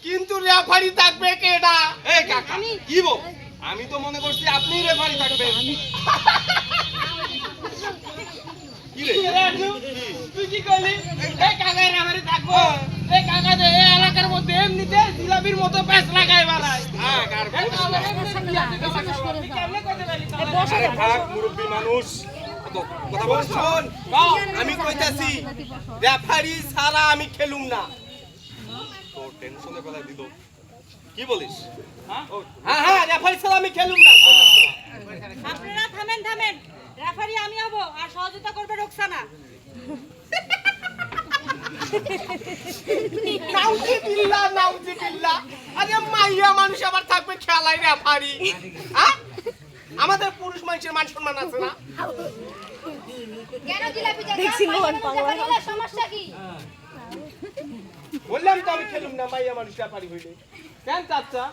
কিন্তু রেফারি থাকবে কেডা? এই কাকা কি বল? আমি তো মনে করছি আপনিই রেফারি থাকবেন। কি রে তুই কি কইলি? এই কাকা রেফারি থাকবো? এই কাকা যে এই এলাকার মধ্যে এমনিতে জিলাপির মতো প্যাচ লাগায় বাড়ায়। থাক আর বলিস না। আরে থাক মুরব্বী মানুষ, কথা বলিস না। শোন, আমি কইতাছি রেফারি ছাড়া আমি খেলুম না। তোর টেনশনে ফেলাই দিল। কি বলিস? হ্যাঁ রেফারি ছাড়া আমি খেলুম না। আপনারা থামেন রেফারি আমি হব আর সহযোগিতা করবে রোকসানা। নাউজুবিল্লাহ। আরে মাইয়া মানুষ আবার থাকবে খেলায় রেফারি? হ্যাঁ, আমাদের পুরুষ মানুষের মান সম্মান আছে না? কেন জিলাপি চাচা সমস্যা কি? বললাম তো আমি খেলুম না মাইয়া মানুষ রেফারি হইলে। কেন চাচা?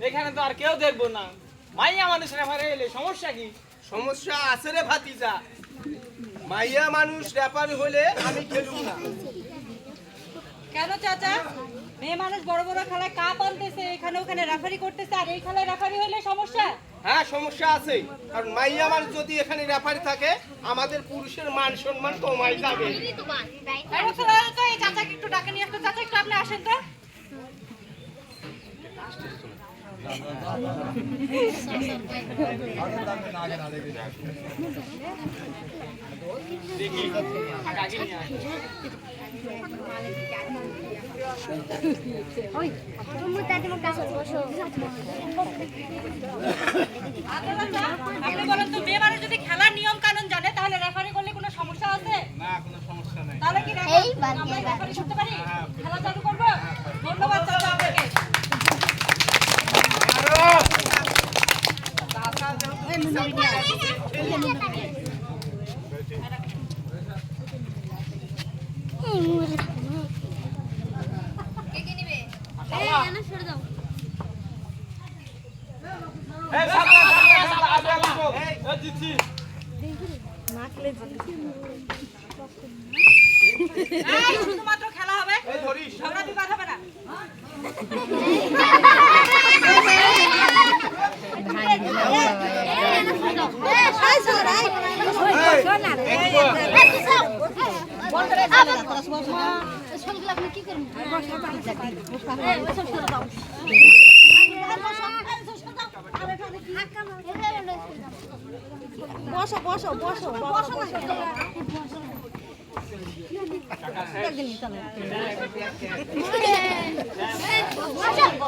এখানে তো আর কেউ দেখবো না, মাইয়া মানুষ রেফারি হইলে সমস্যা কি? সমস্যা আছে রে ভাতিজা, মাইয়া মানুষ রেফারি হইলে আমি খেলুম না। কেন চাচা? মেয়ে মানুষ বড় বড় খেলায় কাপ আনতেছে, এখানে ওখানে রেফারি করতেছে, আর এই খেলায় রেফারি হইলে সমস্যা? হ্যাঁ সমস্যা আছে, কারণ মাইয়া মানুষ যদি এখানে রেফারি থাকে আমাদের পুরুষের মান সম্মান কমাই যাবে। এই রোকসানা তো এই চাচাকে একটু ডাকে নিয়ে আসতো। চাচা একটু আপনি আসেন তো। দেখি কাকে নিয়ে আসে। আপনি বলেন তো, মেয়ে মানুষ যদি খেলার নিয়ম কানুন জানে তাহলে রেফারি করলে কোনো সমস্যা আছে? না, কোনো সমস্যা নাই। তাহলে কি আমরা রেফারি করতে পারি? খেলা চালু করবো? ধন্যবাদ চাচা আপনাকে। এই সামনে আগে আসো। এই জিতছি। এই শুধুমাত্র খেলা হবে, ঝগড়া বিবাদ হবে না।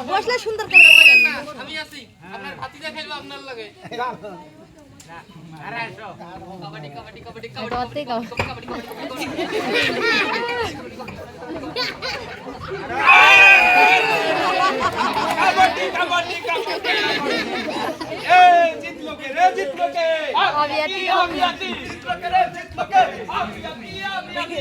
বসলে সুন্দর করে আমি আছি, আপনার ভাতিজা খেলবো আপনার লাগে। আরে আসো। কবাডি কবাডি কবাডি কবাডি কবাডি কবাডি কবাডি। এই জিতলো কে রে? জিতলো কে? আবিয়াতি আবিয়াতি। জিতলো কে রে? জিতলো কে? আবিয়াতি আবিয়াতি।